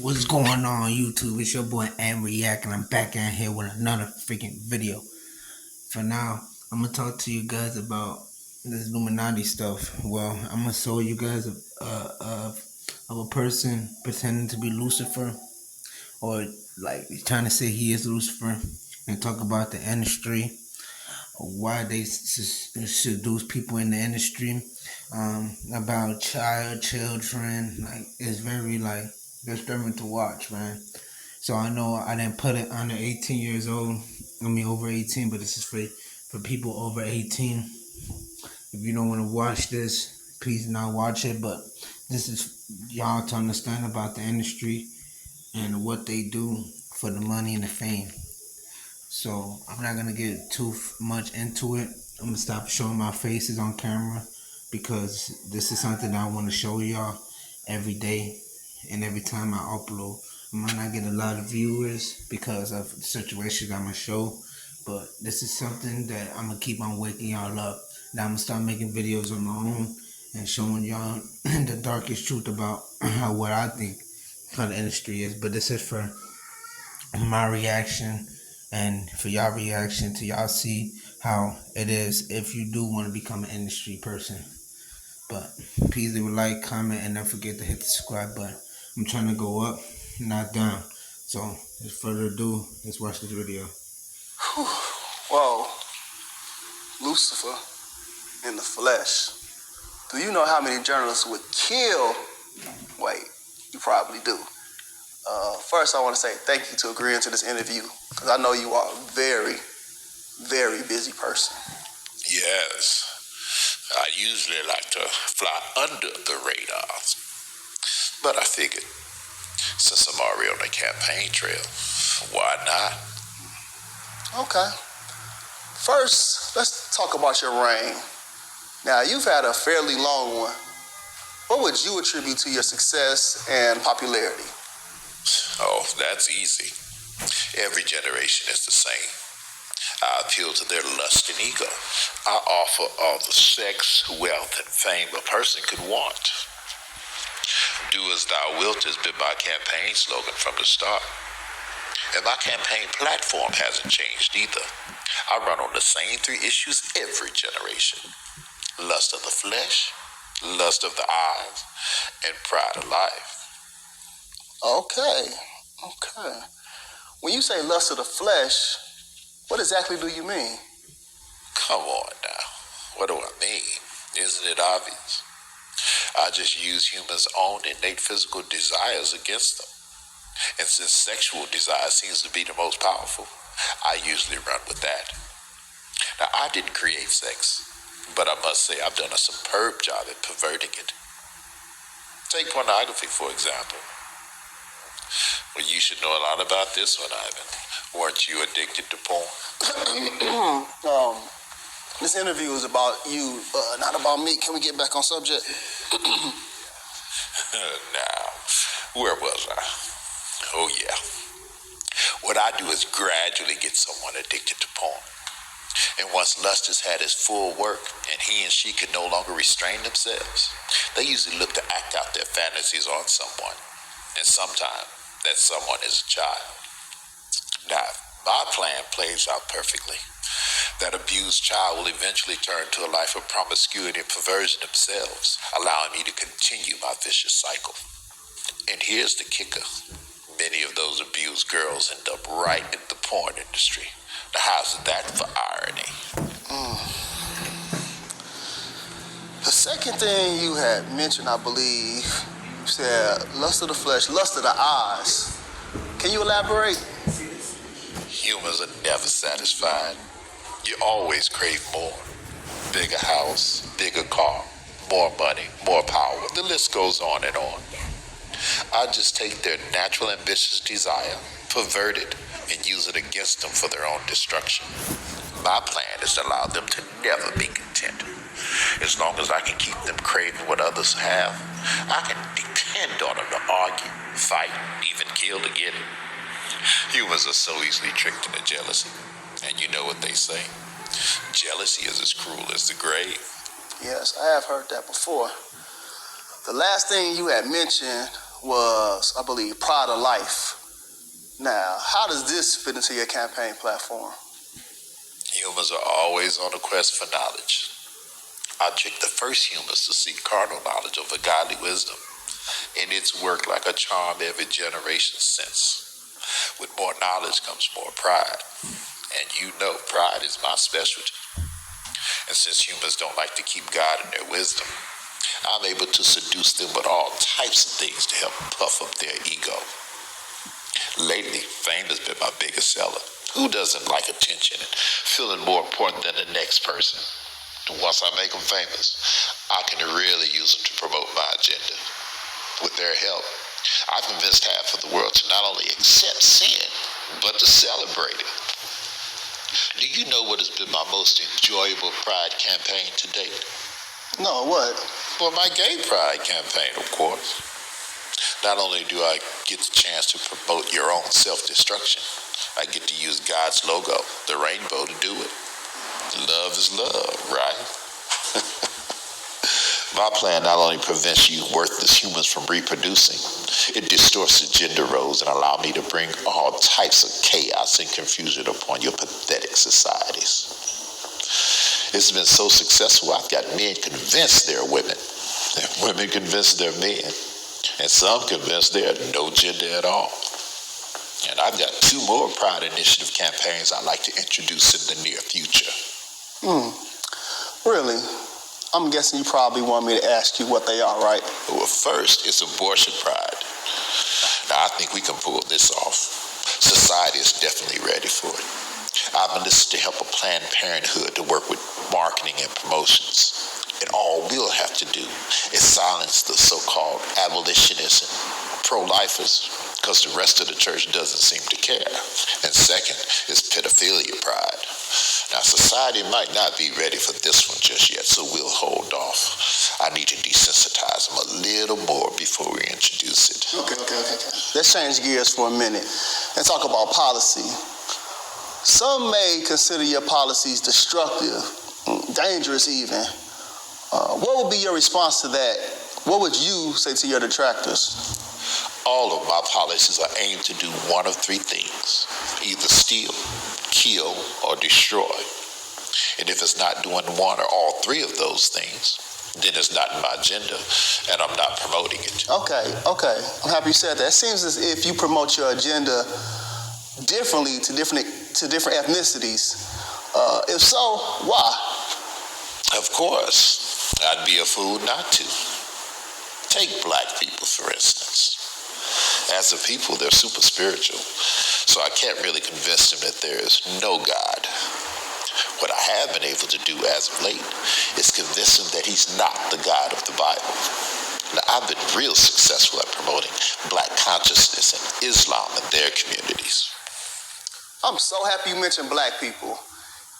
What's going on YouTube? It's your boy AnttReact and I'm back in here with another freaking video. For now, I'm gonna talk to you guys about this Illuminati stuff. Well, I'm gonna show you guys of a person pretending to be Lucifer, or like trying to say he is Lucifer, and talk about the industry, why they seduce people in the industry, about children. Like, it's very like disturbing to watch, man. So I know I didn't put it under 18 years old. I mean over 18, but this is for people over 18. If you don't want to watch this, please not watch it. But this is y'all to understand about the industry and what they do for the money and the fame. So I'm not gonna get too much into it. I'm gonna stop showing my faces on camera because this is something that I want to show y'all every day and every time I upload. I might not get a lot of viewers because of the situations I'm gonna show, but this is something that I'm gonna keep on waking y'all up. Now I'm gonna start making videos on my own and showing y'all the darkest truth about what I think how the industry is. But this is for my reaction and for y'all reaction to y'all see how it is if you do want to become an industry person. But please leave a like, comment, and don't forget to hit the subscribe button. I'm trying to go up, not down. So without further ado, let's watch this video. Whoa, Lucifer in the flesh. Do you know how many journalists would kill? Wait, you probably do. First, I want to say thank you to agreeing to this interview, because I know you are a very, very busy person. Yes, I usually like to fly under the radar, but I figured since I'm already on the campaign trail, why not? Okay. First, let's talk about your reign. Now, you've had a fairly long one. What would you attribute to your success and popularity? Oh, that's easy. Every generation is the same. I appeal to their lust and ego. I offer all the sex, wealth, and fame a person could want. Do as thou wilt has been my campaign slogan from the start. And my campaign platform hasn't changed either. I run on the same three issues every generation: lust of the flesh, lust of the eyes, and pride of life. Okay. When you say lust of the flesh, what exactly do you mean? Come on now. What do I mean? Isn't it obvious? I just use humans' own innate physical desires against them. And since sexual desire seems to be the most powerful, I usually run with that. Now, I didn't create sex, but I must say I've done a superb job at perverting it. Take pornography, for example. Well, you should know a lot about this one, Ivan. Weren't you addicted to porn? This interview is about you, not about me. Can we get back on subject? Now, where was I? Oh, yeah. What I do is gradually get someone addicted to porn. And once lust has had its full work and he and she can no longer restrain themselves, they usually look to act out their fantasies on someone. And sometimes that someone is a child. Now, my plan plays out perfectly. That abused child will eventually turn to a life of promiscuity and perversion themselves, allowing me to continue my vicious cycle. And here's the kicker. Many of those abused girls end up right in the porn industry. Now, how's that for irony? The second thing you had mentioned, I believe, you said lust of the flesh, lust of the eyes. Can you elaborate? Humans are never satisfied. You always crave more. Bigger house, bigger car, more money, more power. The list goes on and on. I just take their natural ambitious desire, pervert it, and use it against them for their own destruction. My plan is to allow them to never be content. As long as I can keep them craving what others have, I can depend on them to argue, fight, even kill to get it. Humans are so easily tricked into jealousy. And you know what they say. Jealousy is as cruel as the grave. Yes, I have heard that before. The last thing you had mentioned was, I believe, Pride of Life. Now, how does this fit into your campaign platform? Humans are always on a quest for knowledge. I trick the first humans to seek carnal knowledge over godly wisdom, and it's worked like a charm every generation since. With more knowledge comes more pride, and you know pride is my specialty. And since humans don't like to keep God in their wisdom, I'm able to seduce them with all types of things to help puff up their ego. Lately, fame has been my biggest seller. Who doesn't like attention and feeling more important than the next person? And once I make them famous, I can really use them to promote my agenda. With their help, I've convinced half of the world to not only accept sin, but to celebrate it. Do you know what has been my most enjoyable pride campaign to date? No, what? Well, my gay pride campaign, of course. Not only do I get the chance to promote your own self-destruction, I get to use God's logo, the rainbow, to do it. Love is love, right? My plan not only prevents you worthless humans from reproducing, it distorts the gender roles and allows me to bring all types of chaos and confusion upon your pathetic societies. It's been so successful, I've got men convinced they're women, and women convinced they're men, and some convinced they're no gender at all. And I've got 2 more Pride Initiative campaigns I'd like to introduce in the near future. Really? I'm guessing you probably want me to ask you what they are, right? Well, first, it's abortion pride. Now, I think we can pull this off. Society is definitely ready for it. I've enlisted to help a Planned Parenthood to work with marketing and promotions. And all we'll have to do is silence the so-called abolitionists and pro-lifers, because the rest of the church doesn't seem to care. And second is pedophilia pride. Now, society might not be ready for this one just yet, so we'll hold off. I need to desensitize them a little more before we introduce it. Okay. Let's change gears for a minute and talk about policy. Some may consider your policies destructive, dangerous even. What would be your response to that? What would you say to your detractors? All of my policies are aimed to do one of 3 things: either steal, kill, or destroy. And if it's not doing one or all 3 of those things, then it's not in my agenda, and I'm not promoting it. Okay. I'm happy you said that. It seems as if you promote your agenda differently to different ethnicities. If so, why? Of course, I'd be a fool not to. Take black people, for instance. As a people, they're super spiritual, so I can't really convince them that there is no God. What I have been able to do as of late is convince them that he's not the God of the Bible. Now, I've been real successful at promoting black consciousness and Islam in their communities. I'm so happy you mentioned black people.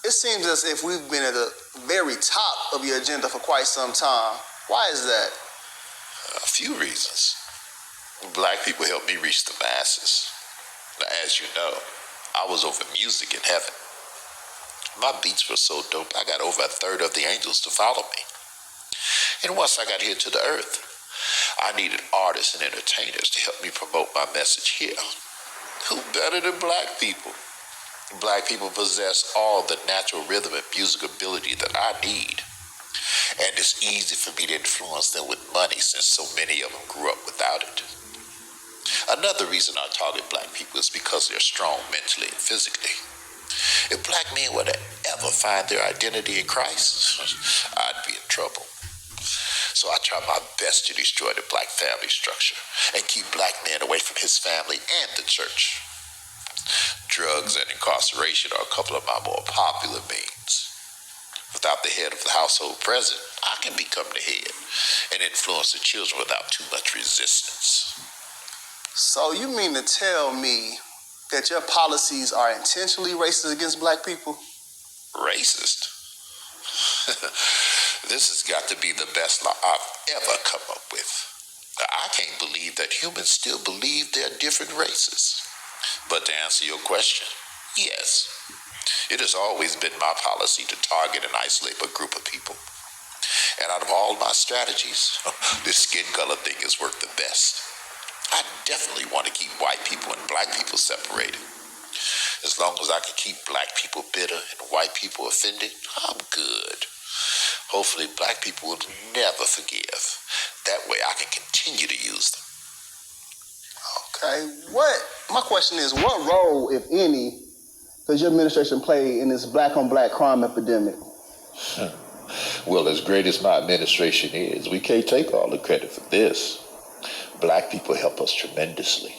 It seems as if we've been at the very top of your agenda for quite some time. Why is that? A few reasons. Black people help me reach the masses. Now, as you know, I was over music in heaven. My beats were so dope, I got over 1/3 of the angels to follow me. And once I got here to the earth, I needed artists and entertainers to help me promote my message here. Who better than black people? Black people possess all the natural rhythm and music ability that I need. And it's easy for me to influence them with money, since so many of them grew up without it. Another reason I target black people is because they're strong mentally and physically. If black men were to ever find their identity in Christ, I'd be in trouble. So I try my best to destroy the black family structure and keep black men away from his family and the church. Drugs and incarceration are a couple of my more popular means. Without the head of the household present, I can become the head and influence the children without too much resistance. So you mean to tell me that your policies are intentionally racist against black people? Racist? This has got to be the best law I've ever come up with. I can't believe that humans still believe they're different races. But to answer your question, yes. It has always been my policy to target and isolate a group of people. And out of all my strategies, this skin color thing has worked the best. I definitely want to keep white people and black people separated. As long as I can keep black people bitter and white people offended, I'm good. Hopefully black people will never forgive. That way I can continue to use them. Okay, my question is, what role, if any, does your administration play in this black on black crime epidemic? Well, as great as my administration is, we can't take all the credit for this. Black people help us tremendously.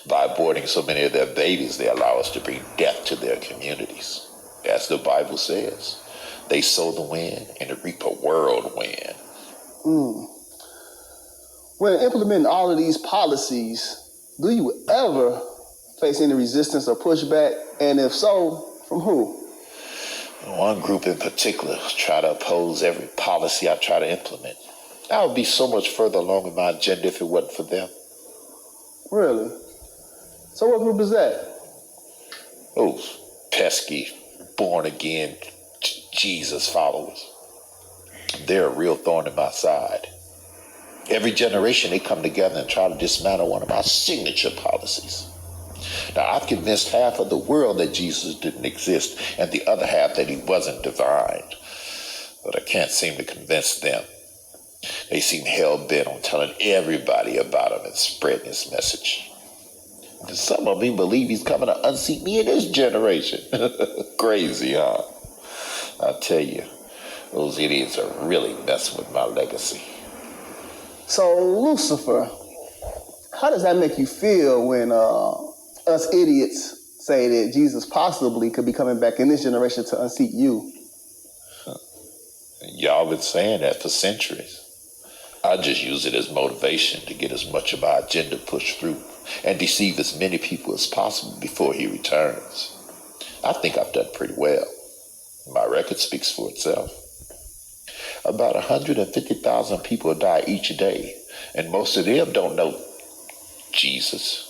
By aborting so many of their babies, they allow us to bring death to their communities. As the Bible says, they sow the wind and reap a whirlwind. When implementing all of these policies, do you ever face any resistance or pushback? And if so, from who? One group in particular try to oppose every policy I try to implement. I would be so much further along in my agenda if it wasn't for them. Really? So what group is that? Those pesky, born-again Jesus followers. They're a real thorn in my side. Every generation they come together and try to dismantle one of my signature policies. Now, I've convinced half of the world that Jesus didn't exist and the other half that he wasn't divine. But I can't seem to convince them. They seem hell-bent on telling everybody about him and spreading his message. And some of them believe he's coming to unseat me in this generation. Crazy, huh? I tell you, those idiots are really messing with my legacy. So, Lucifer, how does that make you feel when us idiots say that Jesus possibly could be coming back in this generation to unseat you? Y'all been saying that for centuries. I just use it as motivation to get as much of my agenda pushed through and deceive as many people as possible before he returns. I think I've done pretty well. My record speaks for itself. About 150,000 people die each day, and most of them don't know Jesus.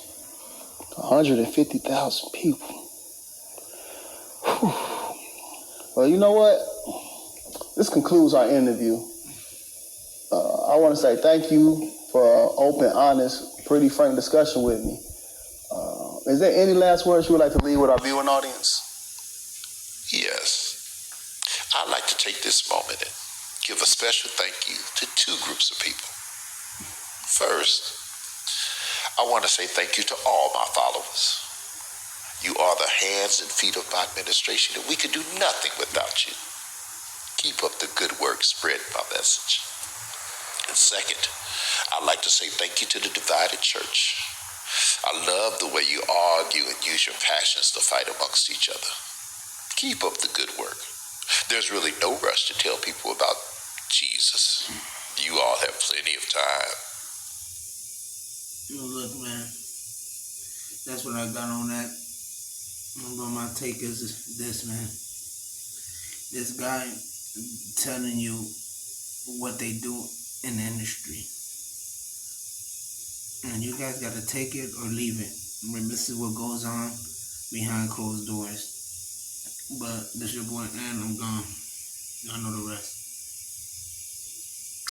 150,000 people. Whew. Well, you know what? This concludes our interview. I want to say thank you for an open, honest, pretty frank discussion with me. Is there any last words you would like to leave with our viewing audience? Yes. I'd like to take this moment and give a special thank you to two groups of people. First, I want to say thank you to all my followers. You are the hands and feet of my administration, and we could do nothing without you. Keep up the good work spreading my message. And second, I'd like to say thank you to the divided church. I love the way you argue and use your passions to fight amongst each other. Keep up the good work. There's really no rush to tell people about Jesus. You all have plenty of time. Look, man, that's what I got on that. But my take is this, man. This guy telling you what they do in the industry. And you guys got to take it or leave it. Remember, this is what goes on behind closed doors. But this is your boy, and I'm gone. Y'all know the rest.